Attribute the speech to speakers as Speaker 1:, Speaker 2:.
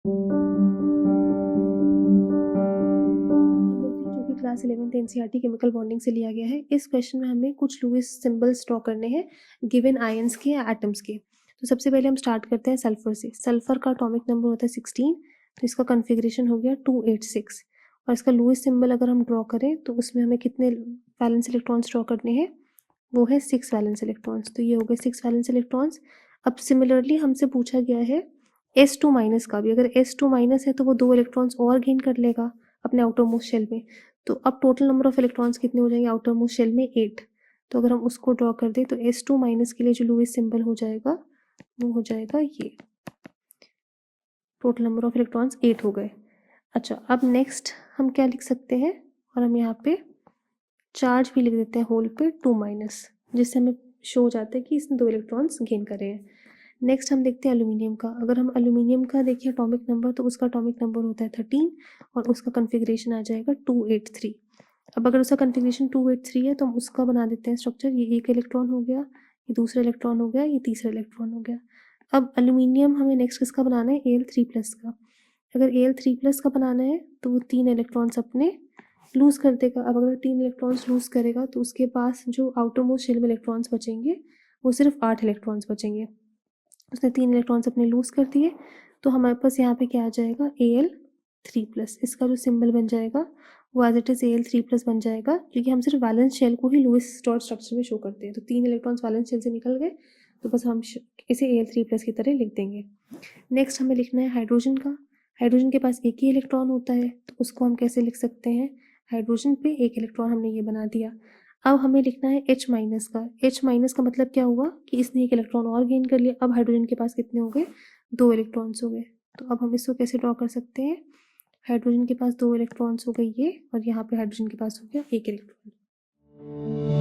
Speaker 1: जो कि class 11th NCERT chemical bonding से लिया गया है। इस क्वेश्चन में हमें कुछ लुईस सिंबल्स ड्रॉ करने हैं गिवन आयंस के या एटम्स के। तो सबसे पहले हम स्टार्ट करते हैं सल्फर से। सल्फर का एटॉमिक नंबर होता है 16, तो इसका कन्फिग्रेशन हो गया 286। और इसका लुईस सिंबल अगर हम ड्रॉ करें तो उसमें हमें कितने वैलेंस इलेक्ट्रॉन्स ड्रॉ करने हैं, वो है 6 वैलेंस इलेक्ट्रॉन्स। तो ये हो गए 6 वैलेंस इलेक्ट्रॉन्स। अब सिमिलरली हमसे पूछा गया है S2 माइनस का भी। अगर S2 माइनस है तो वो 2 इलेक्ट्रॉन्स और गेन कर लेगा अपने आउटर मोस्ट शेल में। तो अब टोटल नंबर ऑफ इलेक्ट्रॉन्स कितने हो जाएंगे आउटर मोस्ट शेल में, 8। तो अगर हम उसको ड्रॉ कर दें तो S2 माइनस के लिए जो लुईस सिंबल हो जाएगा वो हो जाएगा ये। टोटल नंबर ऑफ इलेक्ट्रॉन्स 8 हो गए। अच्छा, अब नेक्स्ट हम क्या लिख सकते हैं, और हम यहाँ पे चार्ज भी लिख देते हैं होल पे 2 माइनस, जिससे हमें शो हो जाता है कि इसने 2 इलेक्ट्रॉन्स गेन करे हैं। नेक्स्ट हम देखते हैं एल्यूमिनियम का। अगर हम एल्यूमिनियम का देखिए एटॉमिक नंबर, तो उसका एटॉमिक नंबर होता है 13 और उसका कन्फिग्रेशन आ जाएगा 283। अब अगर उसका कन्फिग्रेशन 283 है तो हम उसका बना देते हैं स्ट्रक्चर। ये एक इलेक्ट्रॉन हो गया, ये दूसरा इलेक्ट्रॉन हो गया, ये तीसरा इलेक्ट्रॉन हो गया। अब एल्यूमिनियम हमें नेक्स्ट किसका बनाना है, Al3+ का। अगर Al3+ का बनाना है तो वो 3 इलेक्ट्रॉन्स अपने लूज़ कर देगा। अब अगर 3 इलेक्ट्रॉन्स लूज़ करेगा तो उसके पास जो आउटर मोस्ट शेल में इलेक्ट्रॉन्स बचेंगे वो सिर्फ 8 इलेक्ट्रॉन्स बचेंगे। उसने 3 इलेक्ट्रॉन्स अपने लूज़ कर दिए, तो हमारे पास यहाँ पे क्या आ जाएगा, Al3+। इसका जो सिंबल बन जाएगा वो एज इट इज़ Al3+ बन जाएगा, क्योंकि हम सिर्फ वैलेंस शेल को ही लुईस डॉट स्ट्रक्चर में शो करते हैं। तो 3 इलेक्ट्रॉन्स वैलेंस शेल से निकल गए, तो बस हम इसे Al3+ की तरह लिख देंगे। नेक्स्ट हमें लिखना है हाइड्रोजन का। हाइड्रोजन के पास एक ही इलेक्ट्रॉन होता है, तो उसको हम कैसे लिख सकते हैं, हाइड्रोजन पे एक इलेक्ट्रॉन हमने ये बना दिया। अब हमें लिखना है H- का। H- का मतलब क्या हुआ कि इसने एक इलेक्ट्रॉन और गेन कर लिया। अब हाइड्रोजन के पास कितने हो गए, 2 इलेक्ट्रॉन्स हो गए। तो अब हम इसको कैसे ड्रॉ कर सकते हैं, हाइड्रोजन के पास 2 इलेक्ट्रॉन्स हो गए ये, और यहाँ पे हाइड्रोजन के पास हो गया एक इलेक्ट्रॉन।